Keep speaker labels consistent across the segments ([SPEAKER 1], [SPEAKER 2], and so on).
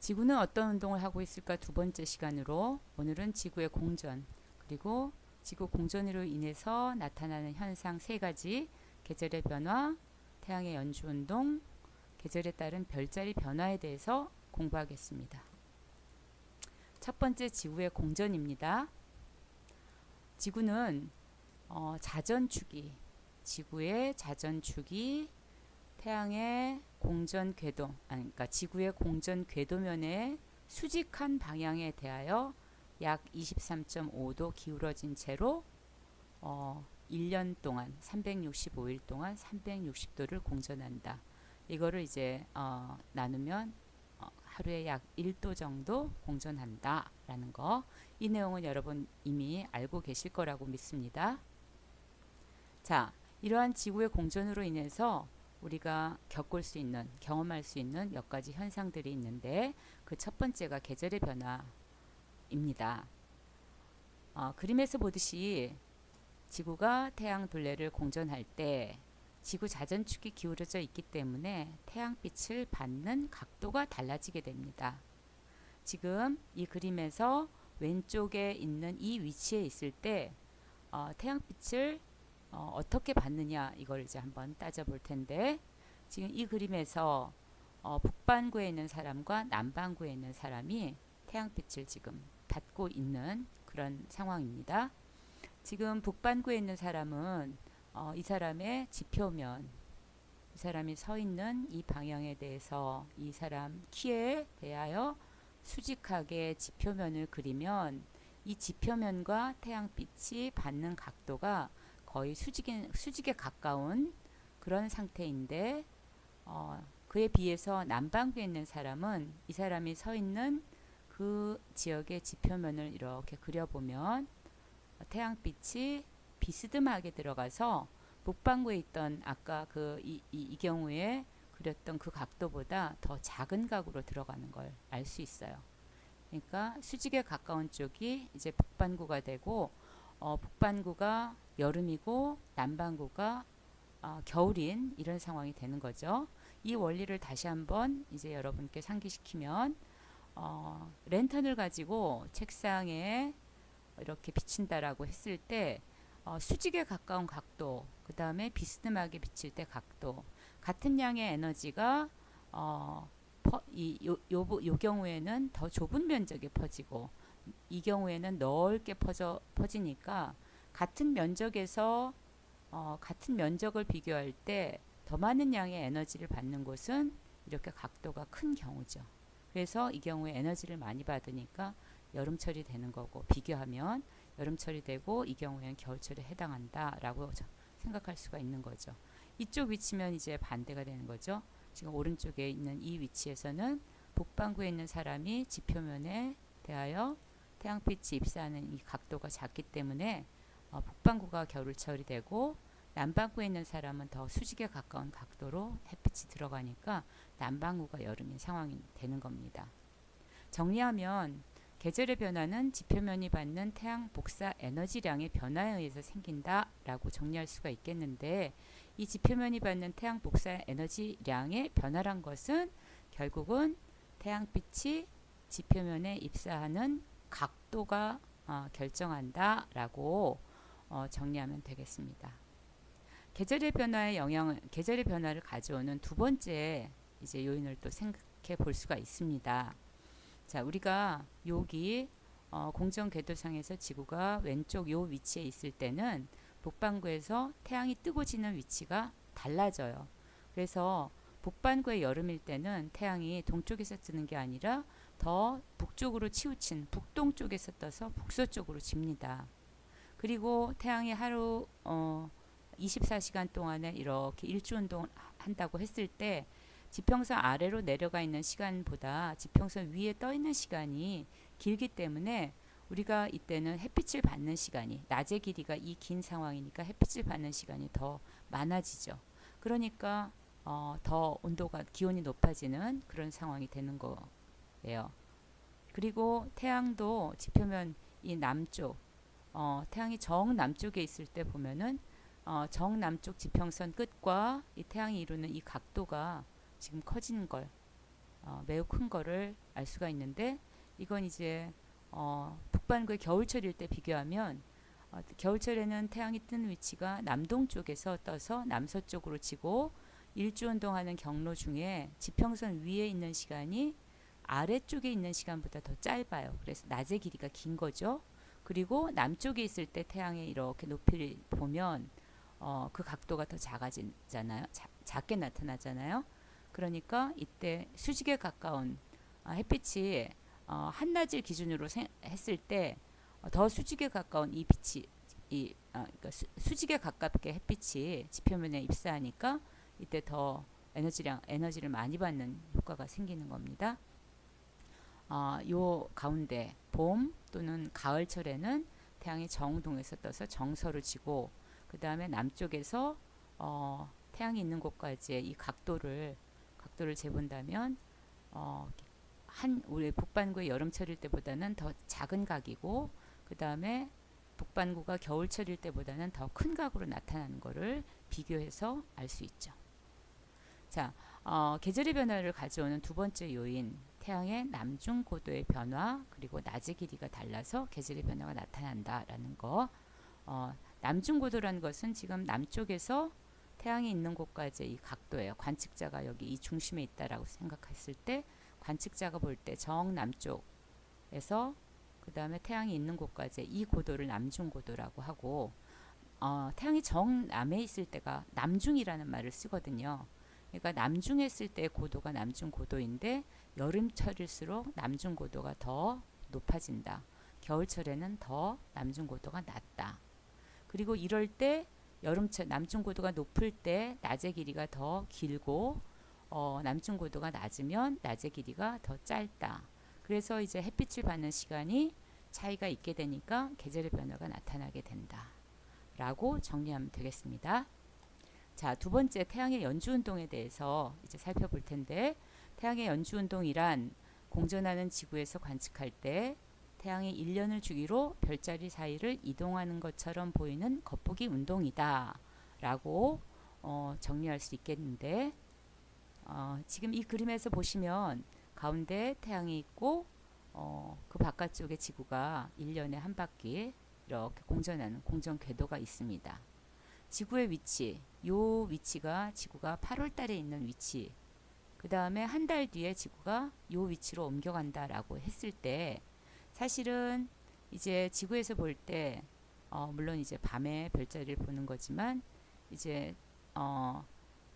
[SPEAKER 1] 지구는 어떤 운동을 하고 있을까 두 번째 시간으로 오늘은 지구의 공전 그리고 지구 공전으로 인해서 나타나는 현상 세 가지 계절의 변화, 태양의 연주 운동, 계절에 따른 별자리 변화에 대해서 공부하겠습니다. 첫 번째 지구의 공전입니다. 지구는 자전축이 지구의 자전축이 태양의 공전 궤도, 그러니까 지구의 공전 궤도면에 수직한 방향에 대하여 약 23.5도 기울어진 채로 1년 동안 365일 동안 360도를 공전한다. 이거를 이제 나누면 하루에 약 1도 정도 공전한다 라는 거. 이 내용은 여러분 이미 알고 계실 거라고 믿습니다. 자, 이러한 지구의 공전으로 인해서 우리가 겪을 수 있는, 경험할 수 있는 몇 가지 현상들이 있는데 그 첫 번째가 계절의 변화입니다. 그림에서 보듯이 지구가 태양 둘레를 공전할 때 지구 자전축이 기울어져 있기 때문에 태양빛을 받는 각도가 달라지게 됩니다. 지금 이 그림에서 왼쪽에 있는 이 위치에 있을 때 태양빛을 어떻게 받느냐 이걸 이제 한번 따져볼 텐데 지금 이 그림에서 북반구에 있는 사람과 남반구에 있는 사람이 태양빛을 지금 받고 있는 그런 상황입니다. 지금 북반구에 있는 사람은 이 사람의 지표면, 이 사람이 서 있는 이 방향에 대해서 이 사람 키에 대하여 수직하게 지표면을 그리면 이 지표면과 태양빛이 받는 각도가 거의 수직에 가까운 그런 상태인데 그에 비해서 남반구에 있는 사람은 이 사람이 서 있는 그 지역의 지표면을 이렇게 그려보면 태양빛이 비스듬하게 들어가서 북반구에 있던 아까 이 경우에 그렸던 그 각도보다 더 작은 각으로 들어가는 걸 알 수 있어요. 그러니까 수직에 가까운 쪽이 이제 북반구가 되고 북반구가 여름이고 남반구가 겨울인 이런 상황이 되는 거죠. 이 원리를 다시 한번 이제 여러분께 상기시키면 랜턴을 가지고 책상에 이렇게 비친다라고 했을 때 수직에 가까운 각도, 그 다음에 비스듬하게 비칠 때 각도, 같은 양의 에너지가 요 경우에는 더 좁은 면적에 퍼지고 이 경우에는 넓게 퍼지니까 같은 면적에서 같은 면적을 비교할 때 더 많은 양의 에너지를 받는 곳은 이렇게 각도가 큰 경우죠. 그래서 이 경우에 에너지를 많이 받으니까 여름철이 되는 거고 비교하면 여름철이 되고 이 경우에는 겨울철에 해당한다라고 생각할 수가 있는 거죠. 이쪽 위치면 이제 반대가 되는 거죠. 지금 오른쪽에 있는 이 위치에서는 북반구에 있는 사람이 지표면에 대하여 태양빛이 입사하는 이 각도가 작기 때문에 북반구가 겨울철이 되고 남반구에 있는 사람은 더 수직에 가까운 각도로 햇빛이 들어가니까 남반구가 여름인 상황이 되는 겁니다. 정리하면 계절의 변화는 지표면이 받는 태양 복사 에너지량의 변화에 의해서 생긴다라고 정리할 수가 있겠는데 이 지표면이 받는 태양 복사 에너지량의 변화란 것은 결국은 태양빛이 지표면에 입사하는 각도가 결정한다라고 정리하면 되겠습니다. 계절의 변화를 가져오는 두 번째 이제 요인을 또 생각해 볼 수가 있습니다. 자, 우리가 여기 공전 궤도상에서 지구가 왼쪽 요 위치에 있을 때는 북반구에서 태양이 뜨고 지는 위치가 달라져요. 그래서 북반구의 여름일 때는 태양이 동쪽에서 뜨는 게 아니라 더 북쪽으로 치우친 북동쪽에서 떠서 북서쪽으로 집니다. 그리고 태양이 하루 24시간 동안에 이렇게 일주운동을 한다고 했을 때 지평선 아래로 내려가 있는 시간보다 지평선 위에 떠 있는 시간이 길기 때문에 우리가 이때는 햇빛을 받는 시간이 낮의 길이가 이 긴 상황이니까 햇빛을 받는 시간이 더 많아지죠. 그러니까 더 기온이 높아지는 그런 상황이 되는 거예요. 그리고 태양도 지표면 이 남쪽 태양이 정남쪽에 있을 때 보면은 정남쪽 지평선 끝과 이 태양이 이루는 이 각도가 지금 커지는 걸 매우 큰 거를 알 수가 있는데, 이건 이제 북반구의 겨울철일 때 비교하면 겨울철에는 태양이 뜨는 위치가 남동쪽에서 떠서 남서쪽으로 지고, 일주운동하는 경로 중에 지평선 위에 있는 시간이 아래쪽에 있는 시간보다 더 짧아요. 그래서 낮의 길이가 긴 거죠. 그리고 남쪽에 있을 때 태양의 이렇게 높이를 보면 그 각도가 더 작아지잖아요. 작게 나타나잖아요. 그러니까 이때 수직에 가까운 햇빛이 한낮을 기준으로 했을 때 더 수직에 가까운 이 빛이 그러니까 수직에 가깝게 햇빛이 지표면에 입사하니까 이때 더 에너지를 많이 받는 효과가 생기는 겁니다. 요 가운데 봄 또는 가을철에는 태양이 정동에서 떠서 정서로 지고, 그 다음에 남쪽에서 태양이 있는 곳까지의 이 각도를 재본다면 우리 북반구의 여름철일 때보다는 더 작은 각이고, 그 다음에 북반구가 겨울철일 때보다는 더 큰 각으로 나타나는 것을 비교해서 알 수 있죠. 자, 계절의 변화를 가져오는 두 번째 요인, 태양의 남중 고도의 변화, 그리고 낮의 길이가 달라서 계절의 변화가 나타난다라는 거. 남중 고도라는 것은 지금 남쪽에서 태양이 있는 곳까지의 이 각도예요. 관측자가 여기 이 중심에 있다라고 생각했을 때, 관측자가 볼 때 정남쪽에서 그 다음에 태양이 있는 곳까지의 이 고도를 남중 고도라고 하고, 태양이 정남에 있을 때가 남중이라는 말을 쓰거든요. 그러니까 남중에 있을 때 고도가 남중 고도인데, 여름철일수록 남중 고도가 더 높아진다. 겨울철에는 더 남중 고도가 낮다. 그리고 이럴 때 여름철 남중 고도가 높을 때 낮의 길이가 더 길고, 남중 고도가 낮으면 낮의 길이가 더 짧다. 그래서 이제 햇빛을 받는 시간이 차이가 있게 되니까 계절의 변화가 나타나게 된다 라고 정리하면 되겠습니다. 자, 두 번째 태양의 연주운동에 대해서 이제 살펴볼 텐데, 태양의 연주운동이란 공전하는 지구에서 관측할 때 태양이 1년을 주기로 별자리 사이를 이동하는 것처럼 보이는 겉보기 운동이다 라고 정리할 수 있겠는데, 지금 이 그림에서 보시면 가운데 태양이 있고 그 바깥쪽에 지구가 1년에 한 바퀴 이렇게 공전하는 공전 궤도가 있습니다. 지구의 위치, 요 위치가 지구가 8월 달에 있는 위치, 그 다음에 한 달 뒤에 지구가 요 위치로 옮겨간다라고 했을 때, 사실은 이제 지구에서 볼 때 물론 이제 밤에 별자리를 보는 거지만, 이제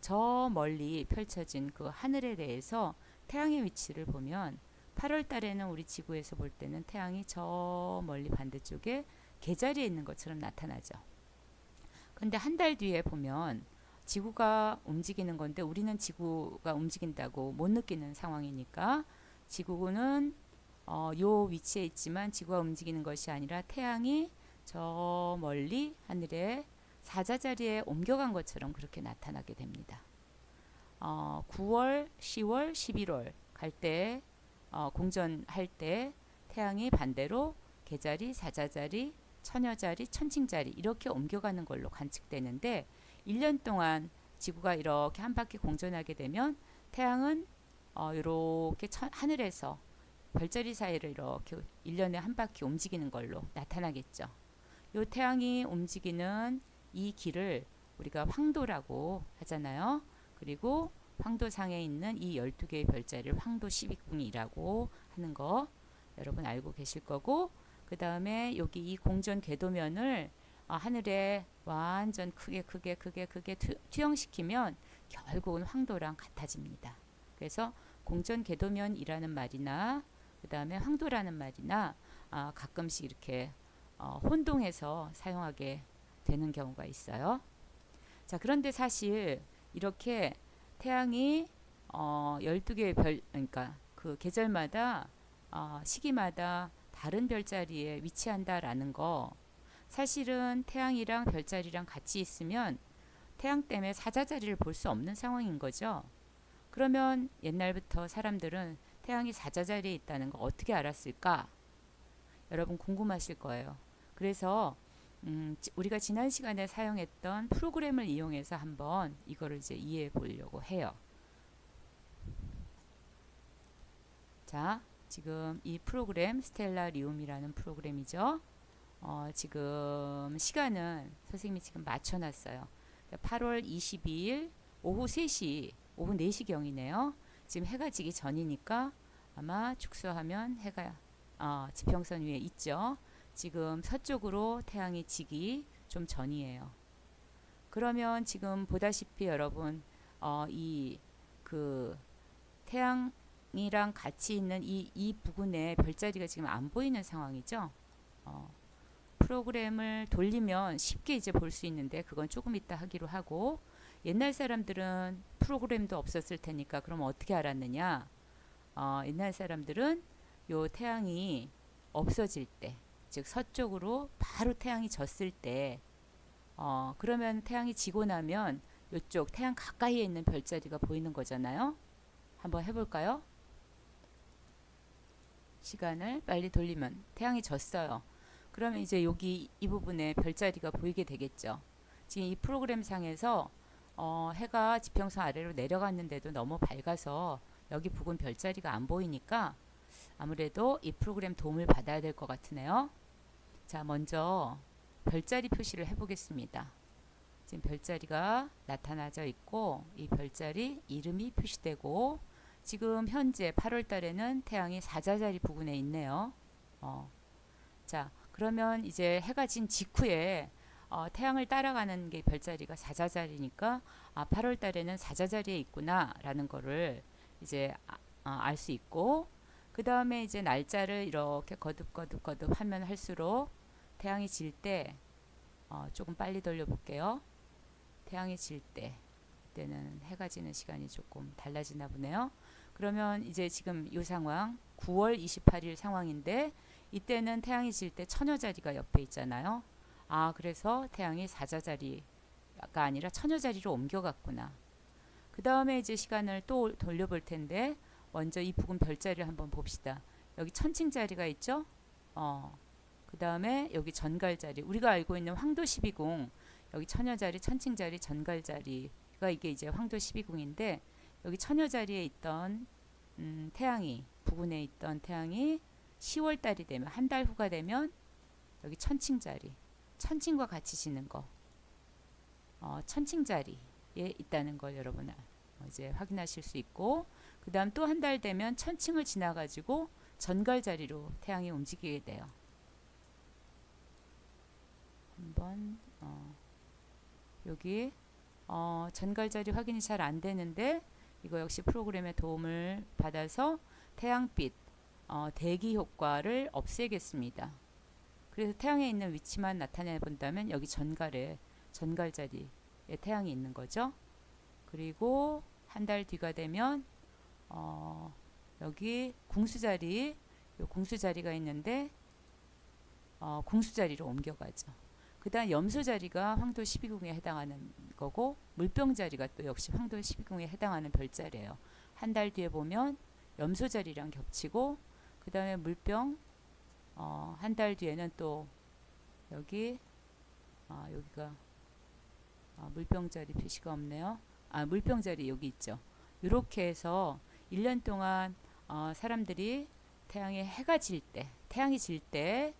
[SPEAKER 1] 저 멀리 펼쳐진 그 하늘에 대해서 태양의 위치를 보면 8월 달에는 우리 지구에서 볼 때는 태양이 저 멀리 반대쪽에 개자리에 있는 것처럼 나타나죠. 근데 한 달 뒤에 보면 지구가 움직이는 건데, 우리는 지구가 움직인다고 못 느끼는 상황이니까, 지구는 요 위치에 있지만 지구가 움직이는 것이 아니라 태양이 저 멀리 하늘에 사자자리에 옮겨간 것처럼 그렇게 나타나게 됩니다. 9월, 10월, 11월 갈 때 공전할 때 태양이 반대로 개자리, 사자자리, 처녀자리, 천칭자리 이렇게 옮겨가는 걸로 관측되는데, 1년 동안 지구가 이렇게 한 바퀴 공전하게 되면 태양은 이렇게 하늘에서 별자리 사이를 이렇게 1년에 한 바퀴 움직이는 걸로 나타나겠죠. 이 태양이 움직이는 이 길을 우리가 황도라고 하잖아요. 그리고 황도상에 있는 이 12개의 별자리를 황도 12궁이라고 하는 거 여러분 알고 계실 거고, 그 다음에 여기 이 공전 궤도면을 하늘에 완전 크게 투영시키면 결국은 황도랑 같아집니다. 그래서 공전 궤도면이라는 말이나 그 다음에 황도라는 말이나 가끔씩 이렇게 혼동해서 사용하게 되는 경우가 있어요. 자, 그런데 사실 이렇게 태양이 12개의 그러니까 그 계절마다 시기마다 다른 별자리에 위치한다라는 거, 사실은 태양이랑 별자리랑 같이 있으면 태양 때문에 사자자리를 볼 수 없는 상황인 거죠. 그러면 옛날부터 사람들은 태양이 사자자리에 있다는 거 어떻게 알았을까? 여러분 궁금하실 거예요. 그래서 우리가 지난 시간에 사용했던 프로그램을 이용해서 한번 이거를 이제 이해해 보려고 해요. 자, 지금 이 프로그램 스텔라리움이라는 프로그램이죠. 지금 시간은 선생님이 지금 맞춰놨어요. 8월 22일 오후 3시, 오후 4시경이네요. 지금 해가 지기 전이니까 아마 축소하면 해가 지평선 위에 있죠. 지금 서쪽으로 태양이 지기 좀 전이에요. 그러면 지금 보다시피 여러분 이 그 태양이랑 같이 있는 이 부근에 별자리가 지금 안 보이는 상황이죠. 프로그램을 돌리면 쉽게 이제 볼 수 있는데 그건 조금 이따 하기로 하고, 옛날 사람들은 프로그램도 없었을 테니까 그럼 어떻게 알았느냐? 옛날 사람들은 요 태양이 없어질 때, 즉 서쪽으로 바로 태양이 졌을 때, 그러면 태양이 지고 나면 이쪽 태양 가까이에 있는 별자리가 보이는 거잖아요. 한번 해볼까요? 시간을 빨리 돌리면 태양이 졌어요. 그러면 이제 여기 이 부분에 별자리가 보이게 되겠죠. 지금 이 프로그램 상에서 해가 지평선 아래로 내려갔는데도 너무 밝아서 여기 부근 별자리가 안 보이니까 아무래도 이 프로그램 도움을 받아야 될 것 같으네요. 자, 먼저 별자리 표시를 해보겠습니다. 지금 별자리가 나타나져 있고 이 별자리 이름이 표시되고, 지금 현재 8월 달에는 태양이 사자자리 부근에 있네요. 자, 그러면 이제 해가 진 직후에 태양을 따라가는 게 별자리가 사자자리니까 8월 달에는 사자자리에 있구나 라는 거를 이제 알 수 있고, 그 다음에 이제 날짜를 이렇게 거듭 하면 할수록 태양이 질 때 조금 빨리 돌려볼게요. 태양이 질 때는 해가 지는 시간이 조금 달라지나 보네요. 그러면 이제 지금 이 상황 9월 28일 상황인데, 이때는 태양이 질 때 처녀자리가 옆에 있잖아요. 그래서 태양이 사자자리가 아니라 처녀자리로 옮겨갔구나. 그 다음에 이제 시간을 또 돌려볼 텐데, 먼저 이 부근 별자리를 한번 봅시다. 여기 천칭자리가 있죠. 그 다음에 여기 전갈자리, 우리가 알고 있는 황도 12궁, 여기 처녀자리, 천칭자리, 전갈자리가 이게 이제 황도 12궁인데, 여기 처녀자리에 있던 태양이, 부근에 있던 태양이 10월 달이 되면, 한 달 후가 되면 여기 천칭자리, 천칭과 같이 지는 거, 천칭자리에 있다는 걸 여러분 이제 확인하실 수 있고, 그 다음 또 한 달 되면 천칭을 지나가지고 전갈자리로 태양이 움직이게 돼요. 한번 여기 전갈자리 확인이 잘 안 되는데, 이거 역시 프로그램의 도움을 받아서 태양빛 대기 효과를 없애겠습니다. 그래서 태양에 있는 위치만 나타내 본다면 여기 전갈자리에 태양이 있는 거죠. 그리고 한 달 뒤가 되면 여기 궁수자리, 요 궁수자리가 있는데 궁수자리로 옮겨가죠. 그 다음 염소자리가 황도 12궁에 해당하는 거고, 물병자리가 또 역시 황도 12궁에 해당하는 별자리예요. 한 달 뒤에 보면 염소자리랑 겹치고, 그 다음에 물병, 한 달 뒤에는 또 여기가 물병자리 표시가 없네요. 물병자리 여기 있죠. 이렇게 해서 1년 동안 사람들이 태양이 질 때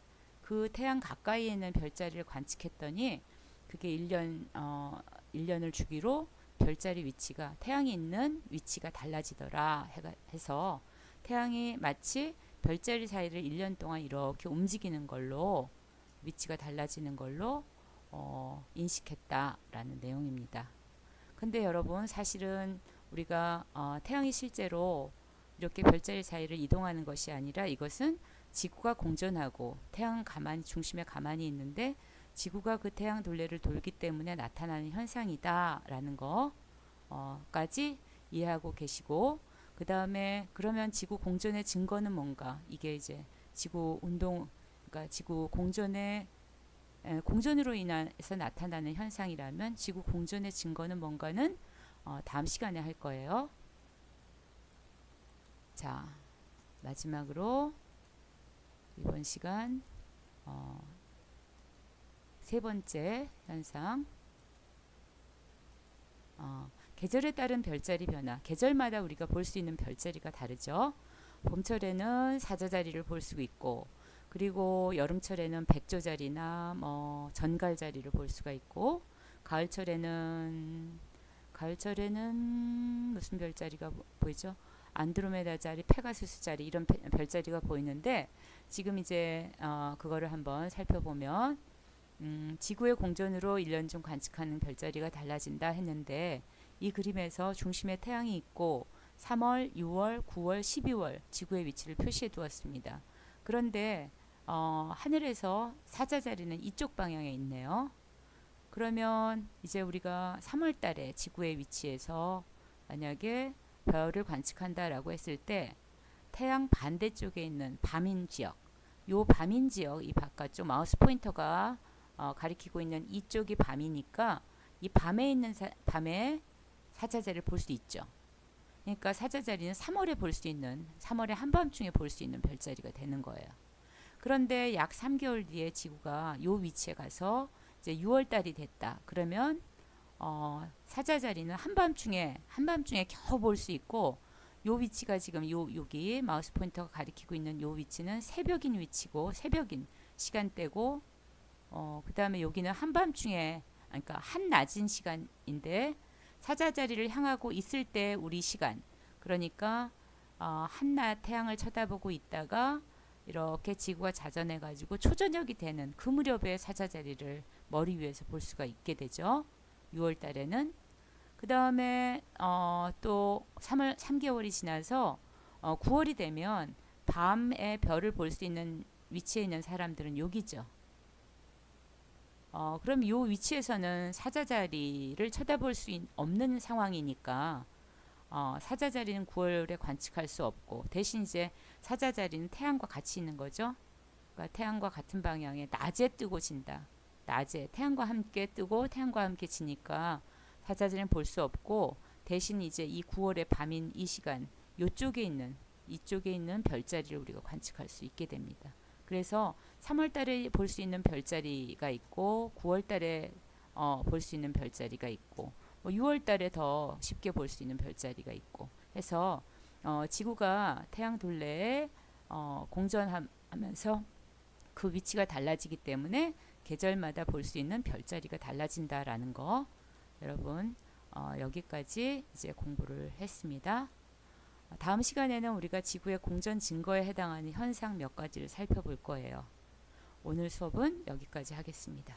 [SPEAKER 1] 그 태양 가까이에 있는 별자리를 관측했더니 그게 1년을 주기로 별자리 위치가, 태양이 있는 위치가 달라지더라 해서 태양이 마치 별자리 사이를 1년 동안 이렇게 움직이는 걸로, 위치가 달라지는 걸로 인식했다라는 내용입니다. 근데 여러분, 사실은 우리가 태양이 실제로 이렇게 별자리 사이를 이동하는 것이 아니라, 이것은 지구가 공전하고 태양 중심에 가만히 있는데 지구가 그 태양 둘레를 돌기 때문에 나타나는 현상이다라는 거까지 이해하고 계시고, 그 다음에 그러면 지구 공전의 증거는 뭔가, 이게 이제 지구 운동, 그러니까 지구 공전으로 인해서 나타나는 현상이라면 지구 공전의 증거는 뭔가는 다음 시간에 할 거예요. 자, 마지막으로 이번 시간 세 번째 현상, 계절에 따른 별자리 변화. 계절마다 우리가 볼 수 있는 별자리가 다르죠. 봄철에는 사자자리를 볼 수 있고, 그리고 여름철에는 백조자리나 뭐 전갈자리를 볼 수가 있고, 가을철에는 무슨 별자리가 보이죠? 안드로메다 자리, 페가수스 자리 이런 별자리가 보이는데, 지금 이제 그거를 한번 살펴보면 지구의 공전으로 1년 중 관측하는 별자리가 달라진다 했는데, 이 그림에서 중심에 태양이 있고 3월, 6월, 9월, 12월 지구의 위치를 표시해 두었습니다. 그런데 하늘에서 사자자리는 이쪽 방향에 있네요. 그러면 이제 우리가 3월 달에 지구의 위치에서 만약에 별을 관측한다라고 했을 때 태양 반대쪽에 있는 밤인 지역, 요 밤인 지역, 이 바깥쪽 마우스 포인터가 가리키고 있는 이쪽이 밤이니까 이 밤에 있는 밤에 사자자리를 볼 수 있죠. 그러니까 사자자리는 3월에 볼 수 있는, 3월의 한밤중에 볼 수 있는 별자리가 되는 거예요. 그런데 약 3개월 뒤에 지구가 요 위치에 가서 이제 6월 달이 됐다. 그러면 사자자리는 한밤중에 겨우 볼 수 있고, 요 위치가 지금 여기 마우스 포인터가 가리키고 있는 요 위치는 새벽인 위치고, 새벽인 시간대고, 그 다음에 여기는 한밤중에, 그러니까 한낮인 시간인데 사자자리를 향하고 있을 때 우리 시간, 그러니까 한낮 태양을 쳐다보고 있다가 이렇게 지구가 자전해 가지고 초저녁이 되는 그 무렵에 사자자리를 머리 위에서 볼 수가 있게 되죠. 6월 달에는. 그 다음에 또 3개월이 지나서 9월이 되면 밤에 별을 볼 수 있는 위치에 있는 사람들은 여기죠. 그럼 이 위치에서는 사자자리를 쳐다볼 수 없는 상황이니까 사자자리는 9월에 관측할 수 없고, 대신 이제 사자자리는 태양과 같이 있는 거죠. 그러니까 태양과 같은 방향에 낮에 뜨고 진다. 낮에 태양과 함께 뜨고 태양과 함께 지니까 사자자리는 볼 수 없고, 대신 이제 이 9월의 밤인 이 시간 이쪽에 있는 별자리를 우리가 관측할 수 있게 됩니다. 그래서 3월 달에 볼 수 있는 별자리가 있고, 9월 달에 볼 수 있는 별자리가 있고, 6월 달에 더 쉽게 볼 수 있는 별자리가 있고 해서 지구가 태양 둘레에 공전하면서 그 위치가 달라지기 때문에 계절마다 볼 수 있는 별자리가 달라진다라는 거, 여러분 여기까지 이제 공부를 했습니다. 다음 시간에는 우리가 지구의 공전 증거에 해당하는 현상 몇 가지를 살펴볼 거예요. 오늘 수업은 여기까지 하겠습니다.